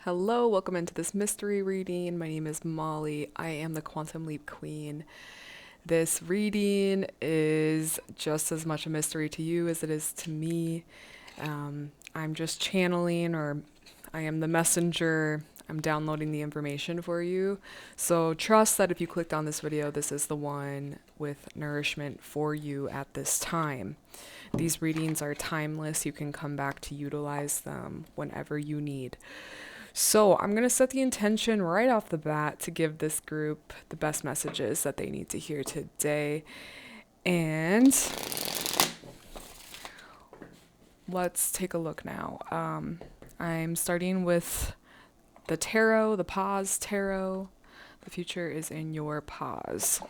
Hello, welcome into this mystery reading. My name is Molly. I am the Quantum Leap Queen. This reading is just as much a mystery to you as it is to me. I'm just channeling, or I am the messenger. I'm downloading the information for you. So trust that if you clicked on this video, this is the one with nourishment for you at this time. These readings are timeless. You can come back to utilize them whenever you need. So I'm going to set the intention right off the bat to give this group the best messages that they need to hear today. And let's take a look now. I'm starting with the tarot, the pause tarot. The future is in your pause.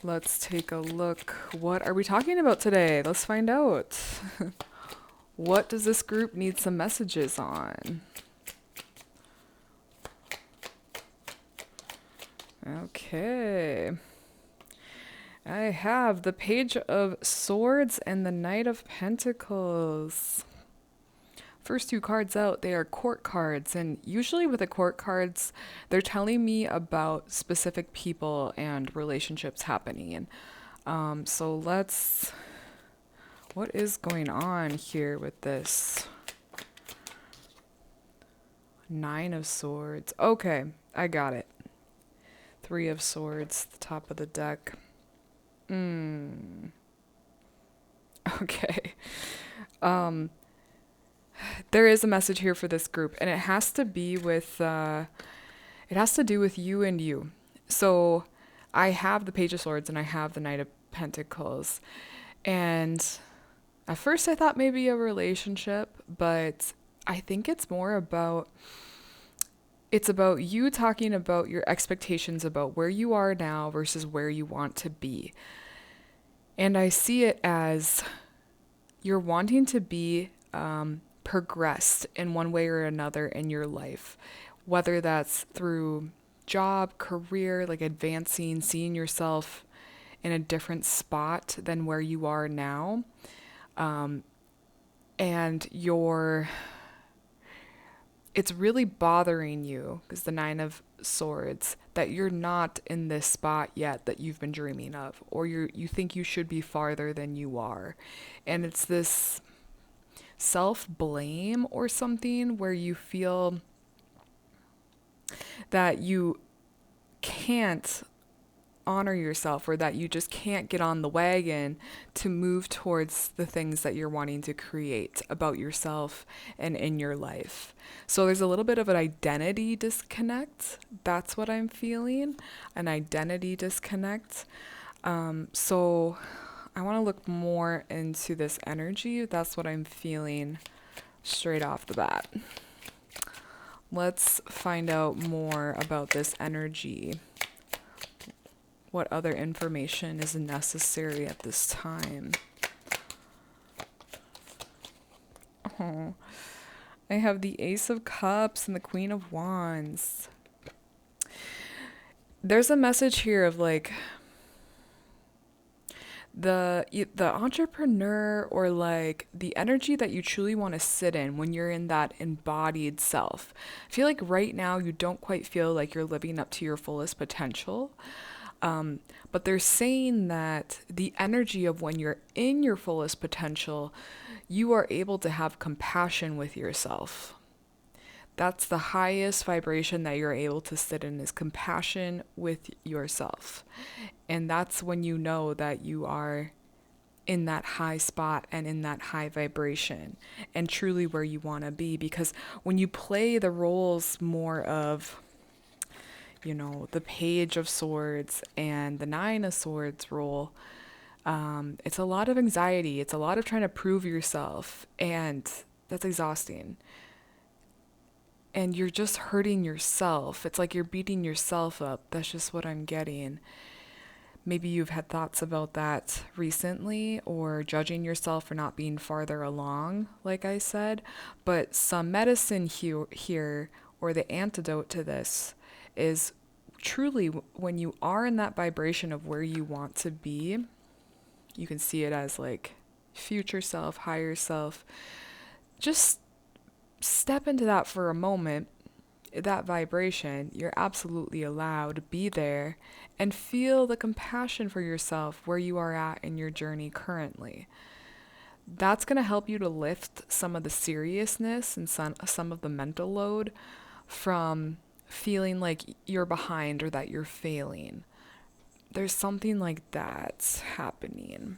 Let's take a look. What are we talking about today? Let's find out. What does this group need some messages on? Okay. I have the Page of Swords and the Knight of Pentacles. First two cards out, they are court cards. And usually with the court cards, they're telling me about specific people and relationships happening. So let's... What is going on here with this? Nine of Swords. Okay, I got it. Three of Swords, the top of the deck. Okay. There is a message here for this group, and it has to be with, it has to do with you and you. So I have the Page of Swords and I have the Knight of Pentacles. And at first I thought maybe a relationship, but I think it's more about, it's about you talking about your expectations about where you are now versus where you want to be. And I see it as you're wanting to be progressed in one way or another in your life, whether that's through job, career, like advancing, seeing yourself in a different spot than where you are now. And it's really bothering you, because the Nine of Swords, that you're not in this spot yet that you've been dreaming of, or you think you should be farther than you are. And it's this self-blame or something where you feel that you can't honor yourself, or that you just can't get on the wagon to move towards the things that you're wanting to create about yourself and in your life. So there's a little bit of an identity disconnect. That's what I'm feeling, an identity disconnect. So I want to look more into this energy. That's what I'm feeling straight off the bat. Let's find out more about this energy. What other information is necessary at this time? Oh, I have the Ace of Cups and the Queen of Wands. There's a message here of like the entrepreneur, or like the energy that you truly want to sit in when you're in that embodied self. I feel like right now you don't quite feel like you're living up to your fullest potential. But they're saying that the energy of when you're in your fullest potential, you are able to have compassion with yourself. That's the highest vibration that you're able to sit in, is compassion with yourself. And that's when you know that you are in that high spot and in that high vibration and truly where you want to be. Because when you play the roles more of, you know, the Page of Swords and the Nine of Swords role, it's a lot of anxiety. It's a lot of trying to prove yourself, and that's exhausting. And you're just hurting yourself. It's like you're beating yourself up. That's just what I'm getting. Maybe you've had thoughts about that recently, or judging yourself for not being farther along, like I said. But some medicine here, or the antidote to this, is truly when you are in that vibration of where you want to be. You can see it as like future self, higher self. Just step into that for a moment, that vibration. You're absolutely allowed to be there and feel the compassion for yourself where you are at in your journey currently. That's going to help you to lift some of the seriousness and some of the mental load from feeling like you're behind or that you're failing. There's something like that's happening.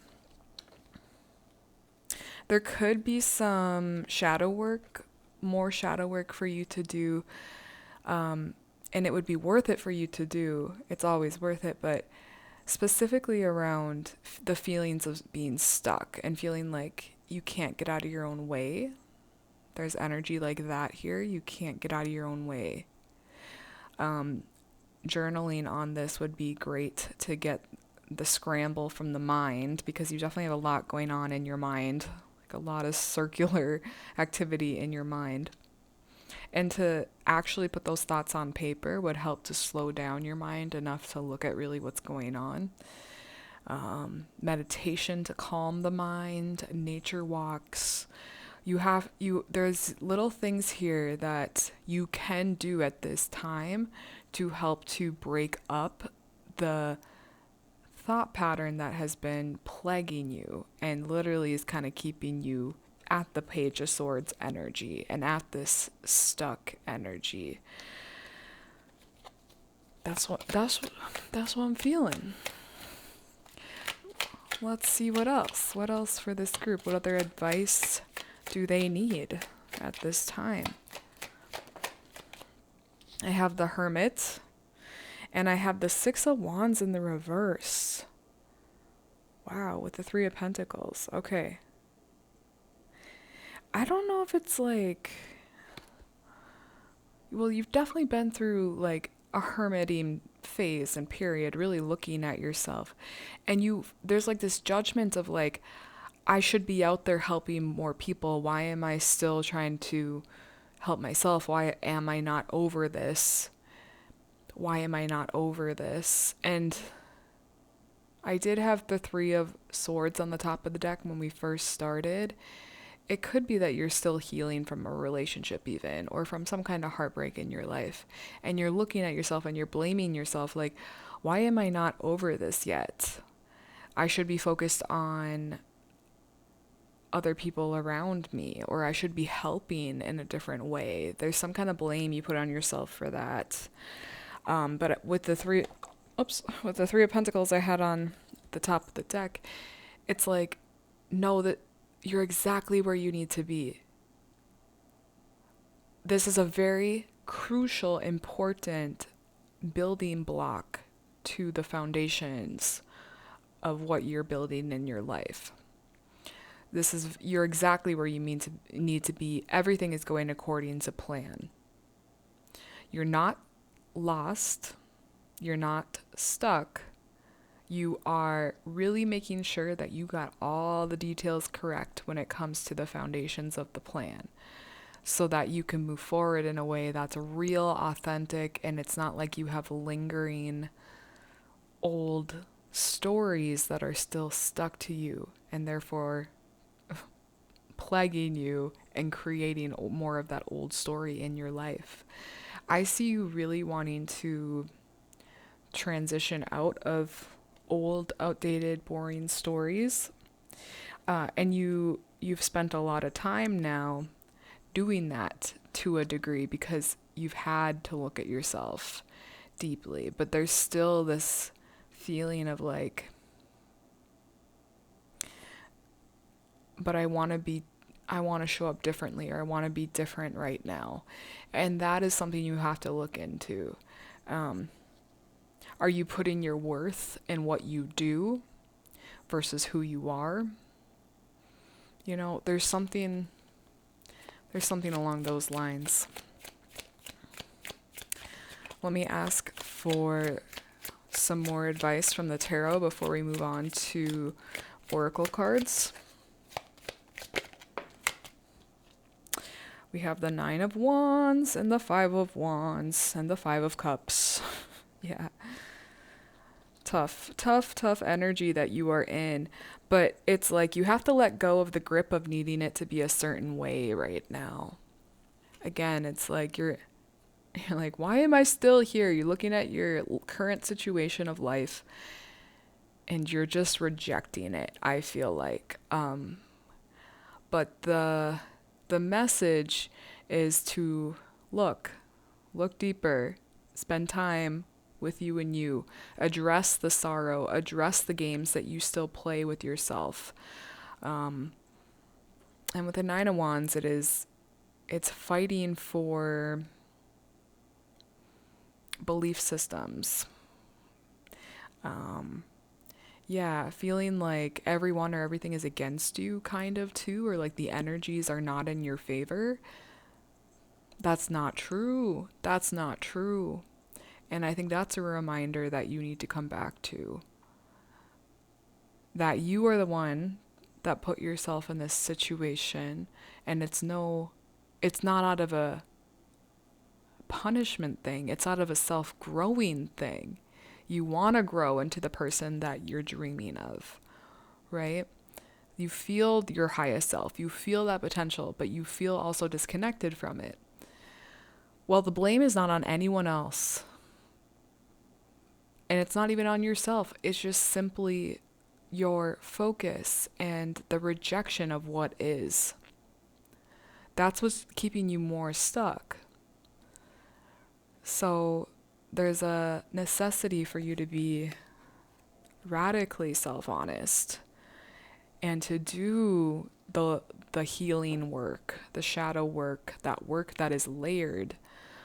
There could be some shadow work, more shadow work for you to do, and it would be worth it for you to do. It's always worth it, but specifically around the feelings of being stuck and feeling like you can't get out of your own way. There's energy like that here. You can't get out of your own way. Journaling on this would be great to get the scramble from the mind, because you definitely have a lot going on in your mind, like a lot of circular activity in your mind. And to actually put those thoughts on paper would help to slow down your mind enough to look at really what's going on. Meditation to calm the mind, nature walks. There's little things here that you can do at this time to help to break up the thought pattern that has been plaguing you and literally is kind of keeping you at the Page of Swords energy and at this stuck energy. That's what I'm feeling. Let's see what else. What else for this group? What other advice do they need at this time? I have the Hermit, and I have the Six of Wands in the reverse. Wow, with the Three of Pentacles. Okay. I don't know if it's like... Well, you've definitely been through like a hermiting phase and period, really looking at yourself. And there's like this judgment of like, I should be out there helping more people. Why am I still trying to help myself? Why am I not over this? Why am I not over this? And I did have the Three of Swords on the top of the deck when we first started. It could be that you're still healing from a relationship even, or from some kind of heartbreak in your life. And you're looking at yourself and you're blaming yourself like, why am I not over this yet? I should be focused on other people around me, or I should be helping in a different way. There's some kind of blame you put on yourself for that. But with the Three of Pentacles I had on the top of the deck, it's like, know that you're exactly where you need to be. This is a very crucial, important building block to the foundations of what you're building in your life. You're exactly where you need to be. Everything is going according to plan. You're not lost. You're not stuck. You are really making sure that you got all the details correct when it comes to the foundations of the plan, so that you can move forward in a way that's real, authentic, and it's not like you have lingering old stories that are still stuck to you and therefore plaguing you and creating more of that old story in your life. I see you really wanting to transition out of old, outdated, boring stories. And you've spent a lot of time now doing that to a degree because you've had to look at yourself deeply. But there's still this feeling of like, but I want to show up differently, or I want to be different right now. And that is something you have to look into. Are you putting your worth in what you do versus who you are? You know, there's something along those lines. Let me ask for some more advice from the tarot before we move on to oracle cards. We have the Nine of Wands and the Five of Wands and the Five of Cups. Yeah. Tough energy that you are in. But it's like you have to let go of the grip of needing it to be a certain way right now. Again, it's like you're like, why am I still here? You're looking at your current situation of life and you're just rejecting it, I feel like. But the message is to look, look deeper, spend time with you and you, address the sorrow, address the games that you still play with yourself. Um, and with the Nine of Wands, it's fighting for belief systems. Um, yeah, feeling like everyone or everything is against you, kind of too, or like the energies are not in your favor. That's not true. That's not true. And I think that's a reminder that you need to come back to. That you are the one that put yourself in this situation, and it's not out of a punishment thing, it's out of a self-growing thing. You want to grow into the person that you're dreaming of, right? You feel your highest self, you feel that potential, but you feel also disconnected from it. Well, the blame is not on anyone else. And it's not even on yourself. It's just simply your focus and the rejection of what is. That's what's keeping you more stuck. So there's a necessity for you to be radically self-honest and to do the healing work, the shadow work that is layered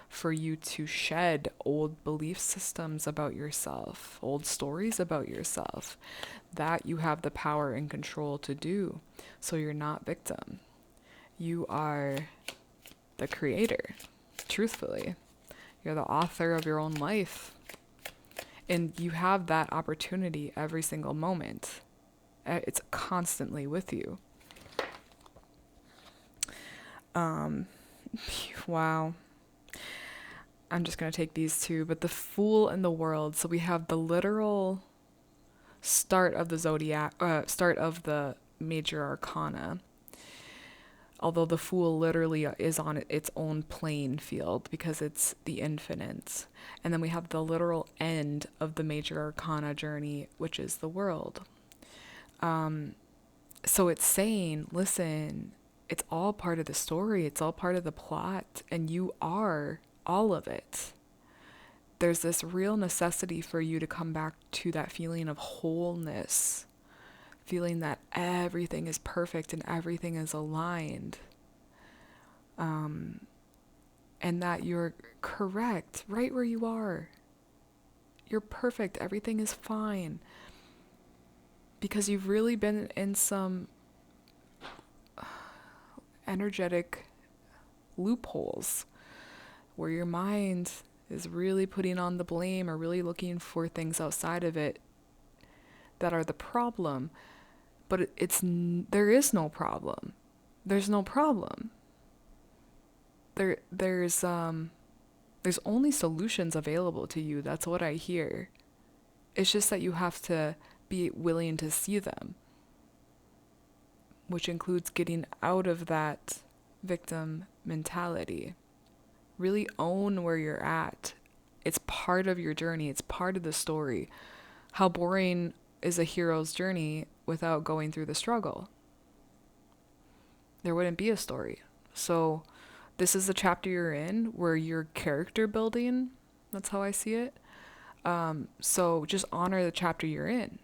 for you to shed old belief systems about yourself, old stories about yourself, that you have the power and control to do. So you're not victim. You are the creator, truthfully. You're the author of your own life. And you have that opportunity every single moment. It's constantly with you. Wow. I'm just going to take these two, but the Fool and the World. So we have the literal start of the zodiac, start of the major arcana. Although the Fool literally is on its own playing field because it's the infinite. And then we have the literal end of the major arcana journey, which is the World. So it's saying, listen, it's all part of the story. It's all part of the plot. And you are all of it. There's this real necessity for you to come back to that feeling of wholeness, feeling that everything is perfect and everything is aligned, and that you're correct right where you are. You're perfect. Everything is fine. Because you've really been in some energetic loopholes where your mind is really putting on the blame or really looking for things outside of it that are the problem. But there is no problem. There's no problem. There's only solutions available to you. That's what I hear. It's just that you have to be willing to see them, which includes getting out of that victim mentality. Really own where you're at. It's part of your journey. It's part of the story. How boring is a hero's journey without going through the struggle? There wouldn't be a story. So this is the chapter you're in where you're character building. That's how I see it. So just honor the chapter you're in.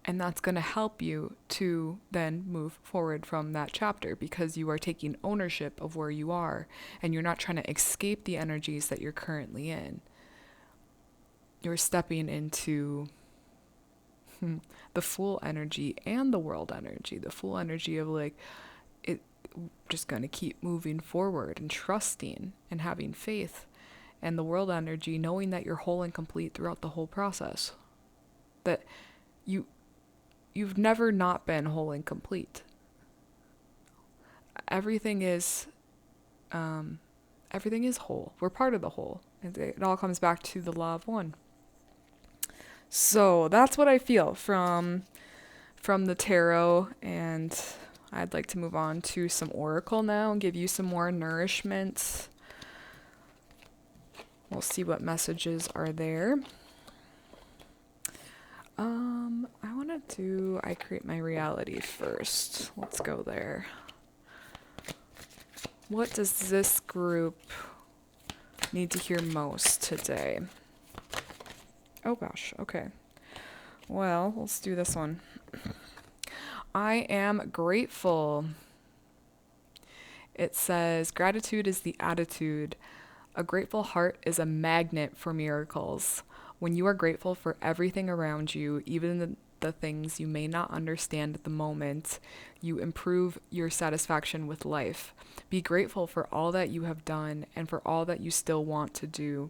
And that's going to help you to then move forward from that chapter because you are taking ownership of where you are and you're not trying to escape the energies that you're currently in. You're stepping into the Fool energy and the World energy. The Fool energy of like, it just going to keep moving forward and trusting and having faith. And the World energy, knowing that you're whole and complete throughout the whole process. That you've never not been whole and complete. Everything is whole. We're part of the whole. It all comes back to the law of one. So that's what I feel from the tarot and I'd like to move on to some oracle now and give you some more nourishment. We'll see what messages are there. I create my reality first. Let's go there. What does this group need to hear most today? Oh gosh, okay. Well, let's do this one. I am grateful. It says, gratitude is the attitude. A grateful heart is a magnet for miracles. When you are grateful for everything around you, even the things you may not understand at the moment, you improve your satisfaction with life. Be grateful for all that you have done and for all that you still want to do.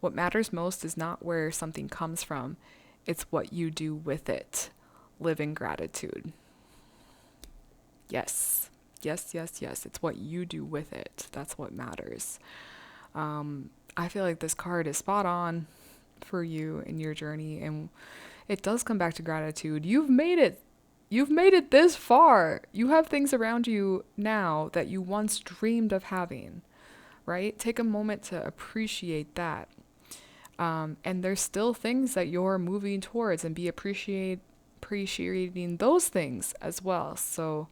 What matters most is not where something comes from, it's what you do with it. Live in gratitude. Yes. Yes, yes, yes. It's what you do with it. That's what matters. I feel like this card is spot on for you in your journey, and it does come back to gratitude. You've made it. You've made it this far. You have things around you now that you once dreamed of having, right? Take a moment to appreciate that. And there's still things that you're moving towards, and be appreciating those things as well. So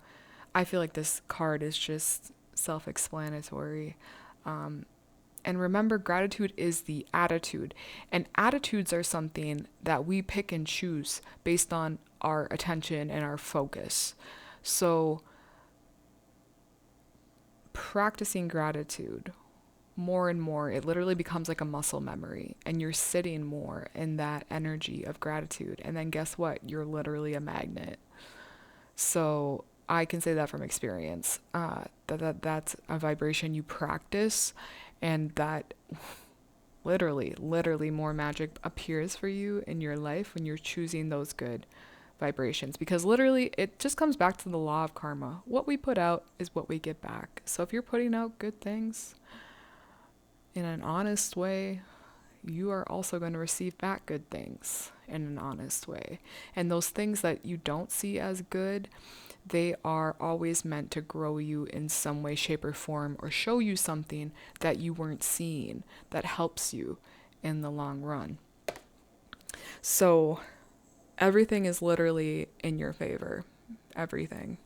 I feel like this card is just self-explanatory. And remember, gratitude is the attitude. And attitudes are something that we pick and choose based on our attention and our focus. So practicing gratitude more and more, it literally becomes like a muscle memory. And you're sitting more in that energy of gratitude. And then guess what? You're literally a magnet. So I can say that from experience. That's a vibration you practice, and that literally more magic appears for you in your life when you're choosing those good vibrations. Because literally, it just comes back to the law of karma. What we put out is what we get back. So if you're putting out good things in an honest way, you are also going to receive back good things in an honest way. And those things that you don't see as good, they are always meant to grow you in some way, shape, or form, or show you something that you weren't seeing that helps you in the long run. So everything is literally in your favor. Everything.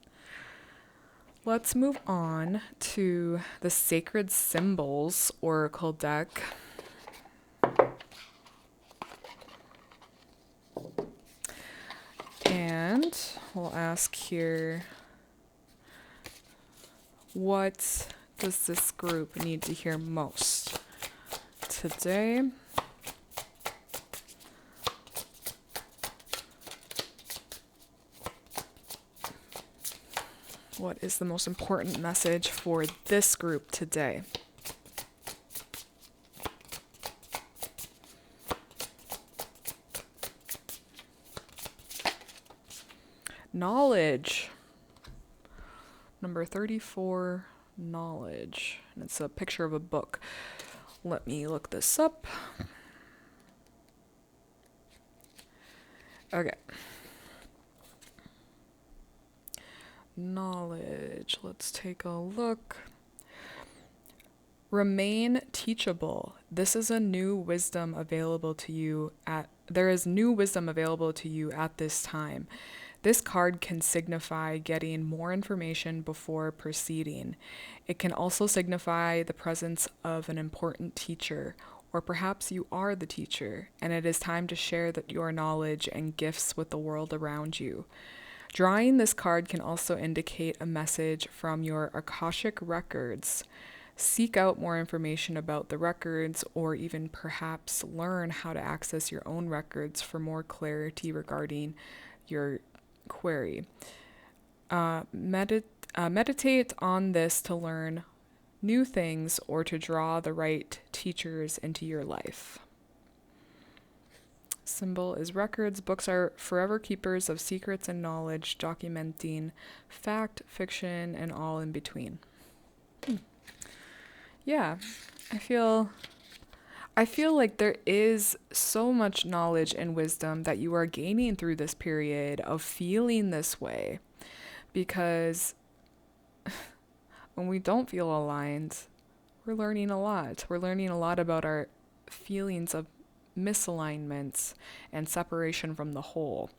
Let's move on to the Sacred Symbols Oracle deck. And we'll ask here, what does this group need to hear most today? What is the most important message for this group today? Knowledge. Number 34, knowledge. And it's a picture of a book. Let me look this up. Okay. Knowledge. Let's take a look. Remain teachable. This is a new wisdom available to you there is new wisdom available to you at this time. This card can signify getting more information before proceeding. It can also signify the presence of an important teacher, or perhaps you are the teacher, and it is time to share your knowledge and gifts with the world around you. Drawing this card can also indicate a message from your Akashic records. Seek out more information about the records, or even perhaps learn how to access your own records for more clarity regarding your query. Meditate on this to learn new things or to draw the right teachers into your life. Symbol is records. Books are forever keepers of secrets and knowledge, documenting fact, fiction, and all in between. Yeah, I feel like there is so much knowledge and wisdom that you are gaining through this period of feeling this way. because when we don't feel aligned, we're learning a lot. We're learning a lot about our feelings of misalignments and separation from the whole.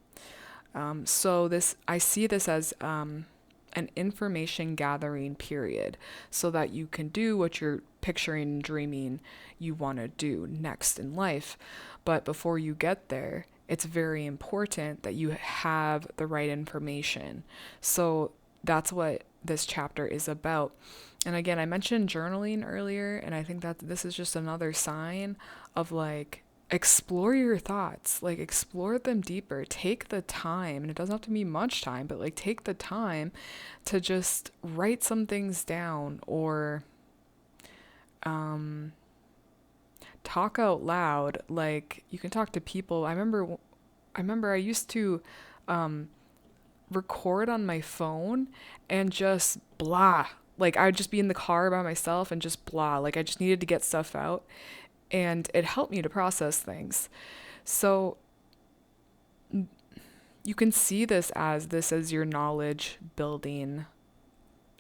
So I see this as an information gathering period, so that you can do what you're picturing and dreaming you want to do next in life. But before you get there, it's very important that you have the right information. So that's what this chapter is about. And again, I mentioned journaling earlier, and I think that this is just another sign of like, explore your thoughts, like explore them deeper. Take the time, and it doesn't have to be much time, but like take the time to just write some things down, or talk out loud. Like you can talk to people. I remember I used to record on my phone and just blah. Like I would just be in the car by myself and just blah. Like I just needed to get stuff out, and it helped me to process things. So you can see this as your knowledge building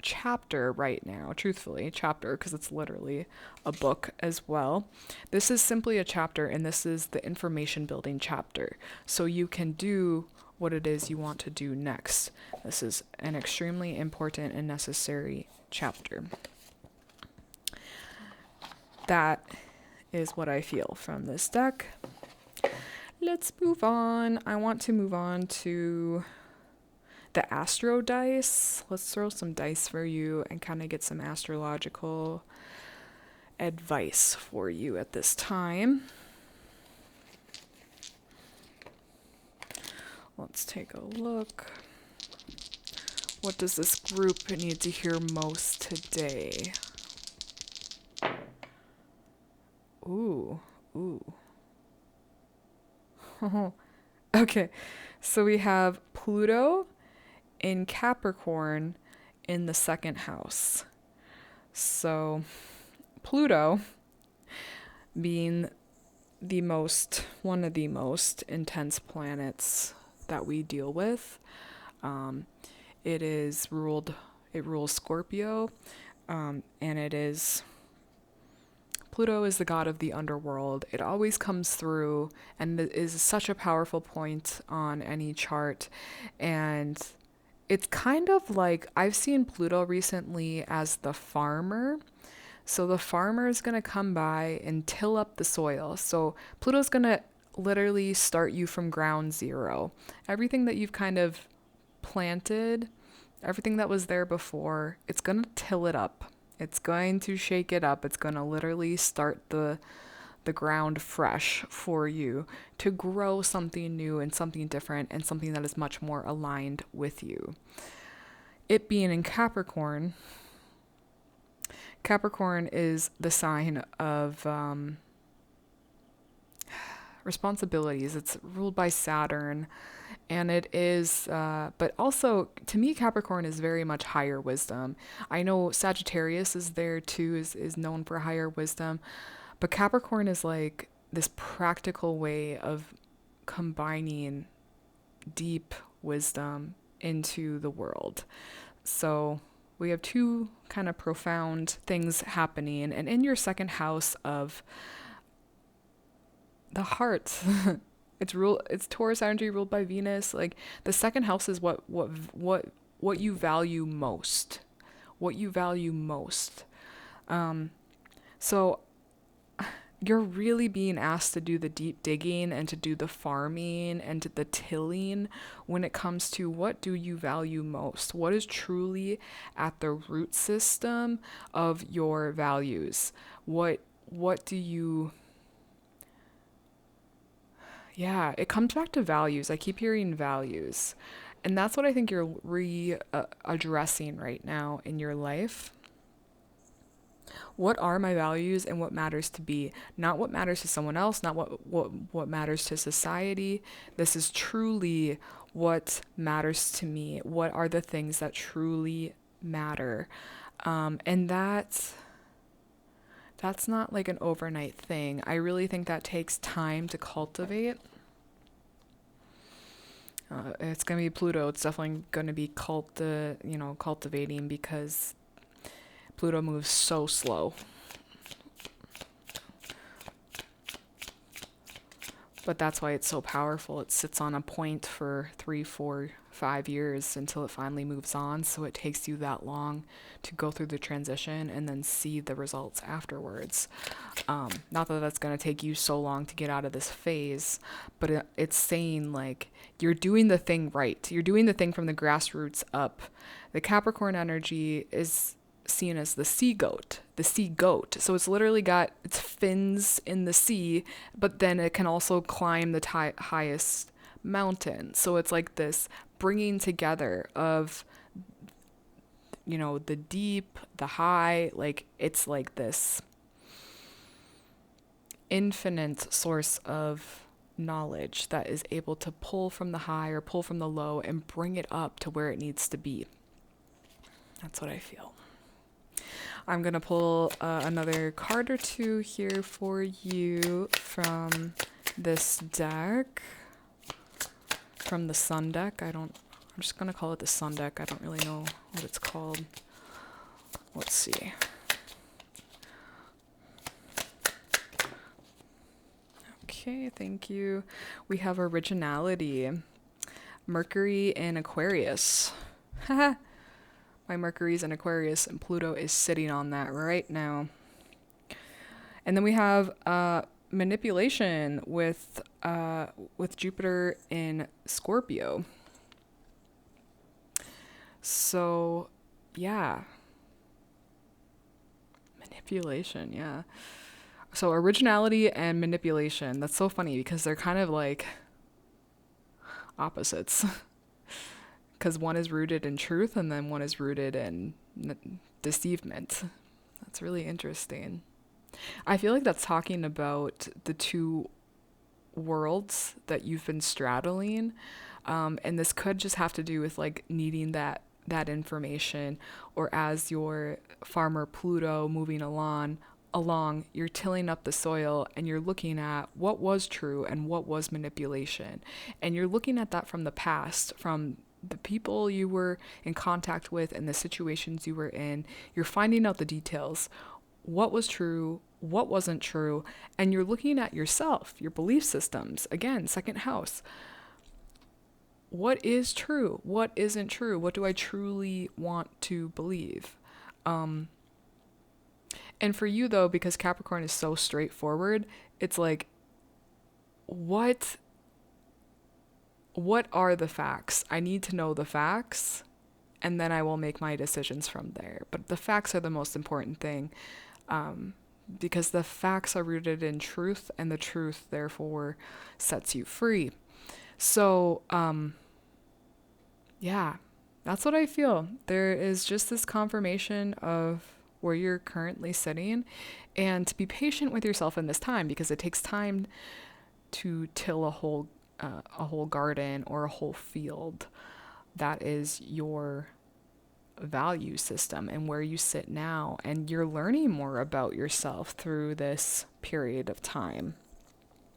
chapter right now, truthfully, chapter, because it's literally a book as well. This is simply a chapter, and this is the information building chapter. So you can do what it is you want to do next. This is an extremely important and necessary chapter. That is what I feel from this deck. Let's move on. I want to move on to the astro dice. Let's throw some dice for you and kind of get some astrological advice for you at this time. Let's take a look. What does this group need to hear most today? Ooh. Okay, so we have Pluto in Capricorn in the second house. So Pluto being one of the most intense planets that we deal with. It rules Scorpio, and Pluto is the god of the underworld. It always comes through and is such a powerful point on any chart. And it's kind of like, I've seen Pluto recently as the farmer. So the farmer is going to come by and till up the soil. So Pluto's going to literally start you from ground zero. Everything that you've kind of planted, everything that was there before, it's going to till it up. It's going to shake it up. It's going to literally start the ground fresh for you to grow something new and something different and something that is much more aligned with you. It being in Capricorn, Capricorn is the sign of responsibilities. It's ruled by Saturn. And it is, but also to me, Capricorn is very much higher wisdom. I know Sagittarius is there too, is known for higher wisdom, but Capricorn is like this practical way of combining deep wisdom into the world. So we have two kind of profound things happening. And in your second house of the heart, it's Taurus energy ruled by Venus. Like the second house is what you value most. What you value most. So you're really being asked to do the deep digging and to do the farming and to the tilling when it comes to what do you value most? What is truly at the root system of your values? What do you... Yeah, it comes back to values. I keep hearing values. And that's what I think you're addressing right now in your life. What are my values and what matters to be? Not what matters to someone else, not what matters to society. This is truly what matters to me. What are the things that truly matter? And that's not like an overnight thing. I really think that takes time to cultivate. It's going to be Pluto. It's definitely going to be cultivating, because Pluto moves so slow. But that's why it's so powerful. It sits on a point for 3, 4, 5 years until it finally moves on. So it takes you that long to go through the transition and then see the results afterwards. Not that that's going to take you so long to get out of this phase, but it's saying like you're doing the thing right. You're doing the thing from the grassroots up. The Capricorn energy is seen as the sea goat, So it's literally got its fins in the sea, but then it can also climb the highest mountain. So it's like this bringing together of, the deep, the high, like it's like this infinite source of knowledge that is able to pull from the high or pull from the low and bring it up to where it needs to be. That's what I feel. I'm going to pull another card or two here for you from this deck, from the Sun deck. I'm just going to call it the Sun deck. I don't really know what it's called. Let's see. Okay, thank you. We have originality. Mercury in Aquarius. Haha. My Mercury's in Aquarius and Pluto is sitting on that right now. And then we have manipulation with Jupiter in Scorpio. So, yeah. Manipulation, yeah. So originality and manipulation. That's so funny because they're kind of like opposites. Because one is rooted in truth and then one is rooted in deceivement. That's really interesting. I feel like that's talking about the two worlds that you've been straddling. And this could just have to do with like needing that information, or as your farmer Pluto moving along, you're tilling up the soil and you're looking at what was true and what was manipulation. And you're looking at that from the past, from the people you were in contact with and the situations you were in. You're finding out the details. What was true, what wasn't true, and you're looking at yourself, your belief systems. Again, second house. What is true? What isn't true? What do I truly want to believe? And for you though, because Capricorn is so straightforward, it's like, what are the facts? I need to know the facts, and then I will make my decisions from there. But the facts are the most important thing, because the facts are rooted in truth, and the truth, therefore, sets you free. So, yeah, that's what I feel. There is just this confirmation of where you're currently sitting, and to be patient with yourself in this time, because it takes time to till a whole garden or a whole field. That is your value system and where you sit now, and you're learning more about yourself through this period of time.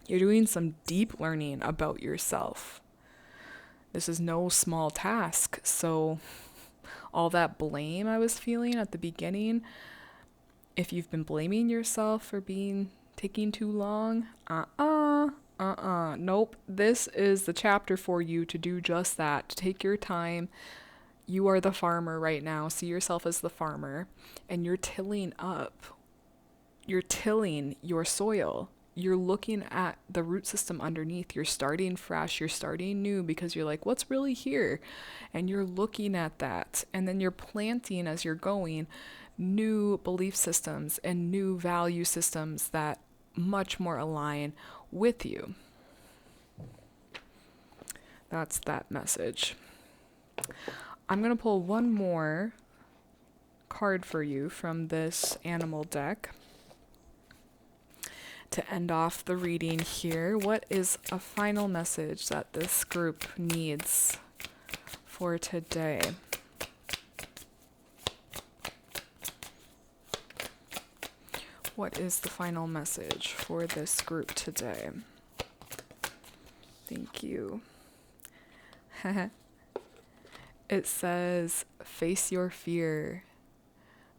You're doing some deep learning about yourself. This is no small task. So all that blame I was feeling at the beginning, if you've been blaming yourself for taking too long, nope. This is the chapter for you to do just that. To take your time. You are the farmer right now. See yourself as the farmer, and you're tilling up. You're tilling your soil. You're looking at the root system underneath. You're starting fresh. You're starting new, because you're like, what's really here? And you're looking at that. And then you're planting as you're going new belief systems and new value systems that much more align with you. That's that message. I'm going to pull one more card for you from this animal deck to end off the reading here. What is a final message that this group needs for today? What is the final message for this group today? Thank you. It says, face your fear.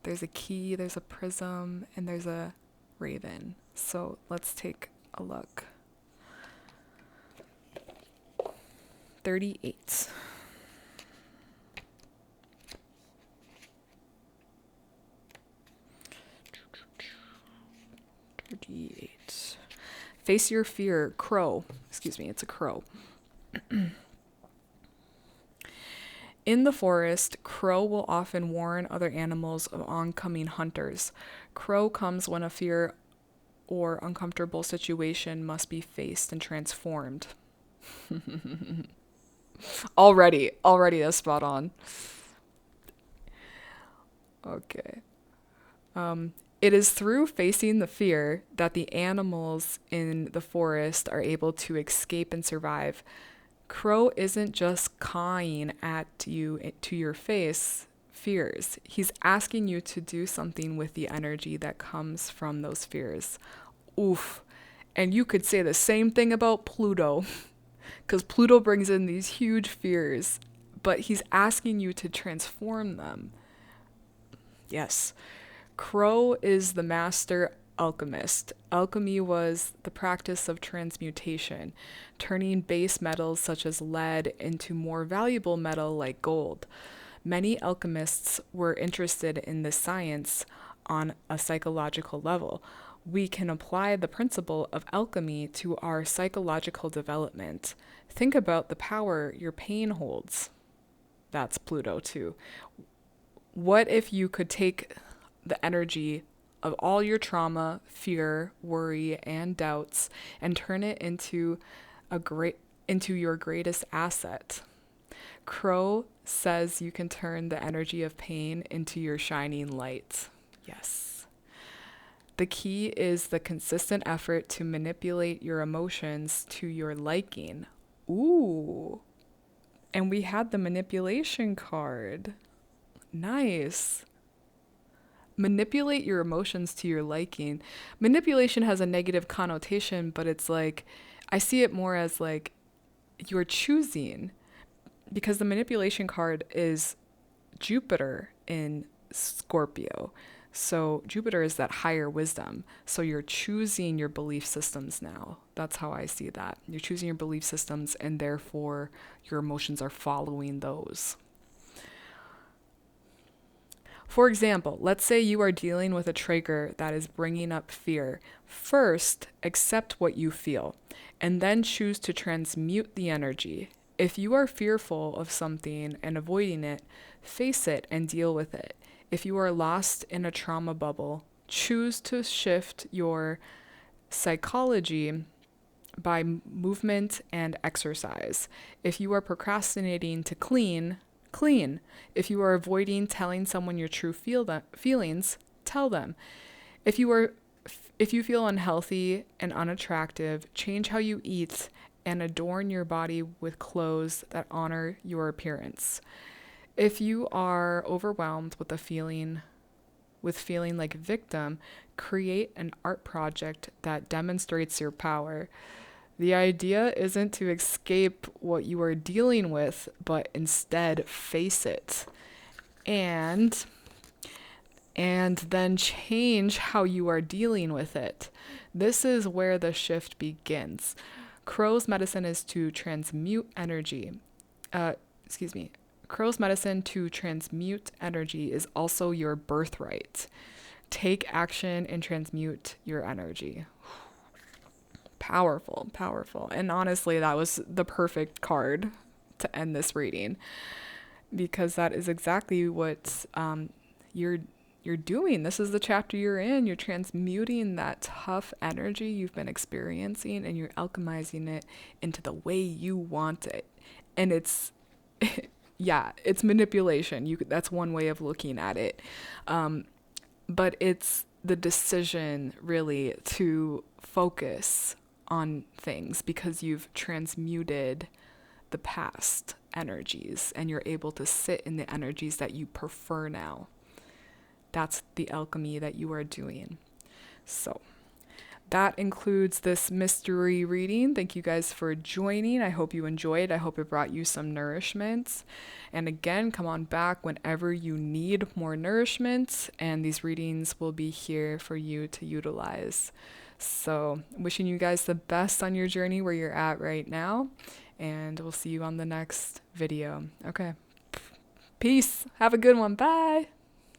There's a key, there's a prism, and there's a raven. So let's take a look. 38. Face your fear. Crow. Excuse me, it's a crow. In the forest, crow will often warn other animals of oncoming hunters. Crow comes when a fear or uncomfortable situation must be faced and transformed. Already that's spot on. Okay. It is through facing the fear that the animals in the forest are able to escape and survive. Crow isn't just cawing at you to your face fears. He's asking you to do something with the energy that comes from those fears. Oof. And you could say the same thing about Pluto, because Pluto brings in these huge fears, but he's asking you to transform them. Yes. Crow is the master alchemist. Alchemy was the practice of transmutation, turning base metals such as lead into more valuable metal like gold. Many alchemists were interested in this science on a psychological level. We can apply the principle of alchemy to our psychological development. Think about the power your pain holds. That's Pluto too. What if you could take the energy of all your trauma, fear, worry, and doubts and turn it into your greatest asset? Crow says you can turn the energy of pain into your shining light. Yes. The key is the consistent effort to manipulate your emotions to your liking. Ooh. And we had the manipulation card. Nice. Manipulate your emotions to your liking. Manipulation has a negative connotation, but it's like, I see it more as like you're choosing, because the manipulation card is Jupiter in Scorpio. So Jupiter is that higher wisdom. So you're choosing your belief systems now. That's how I see that. You're choosing your belief systems, and therefore your emotions are following those. For example, let's say you are dealing with a trigger that is bringing up fear. First, accept what you feel, and then choose to transmute the energy. If you are fearful of something and avoiding it, face it and deal with it. If you are lost in a trauma bubble, choose to shift your psychology by movement and exercise. If you are procrastinating to clean. If you are avoiding telling someone your true feelings, tell them. If you feel unhealthy and unattractive, change how you eat and adorn your body with clothes that honor your appearance. If you are overwhelmed with feeling like a victim, create an art project that demonstrates your power. The idea isn't to escape what you are dealing with, but instead face it. And then change how you are dealing with it. This is where the shift begins. Crow's medicine is to transmute energy. Crow's medicine to transmute energy is also your birthright. Take action and transmute your energy. Powerful. And honestly, that was the perfect card to end this reading, because that is exactly what you're doing. This is the chapter you're in. You're transmuting that tough energy you've been experiencing, and you're alchemizing it into the way you want it. And it's yeah, it's manipulation. That's one way of looking at it. But it's the decision really to focus on things, because you've transmuted the past energies and you're able to sit in the energies that you prefer now. That's the alchemy that you are doing. So that includes this mystery reading. Thank you guys for joining. I hope you enjoyed. I hope it brought you some nourishment. And again, come on back whenever you need more nourishment, and these readings will be here for you to utilize. So, wishing you guys the best on your journey where you're at right now, and we'll see you on the next video. Okay. Peace. Have a good one. Bye.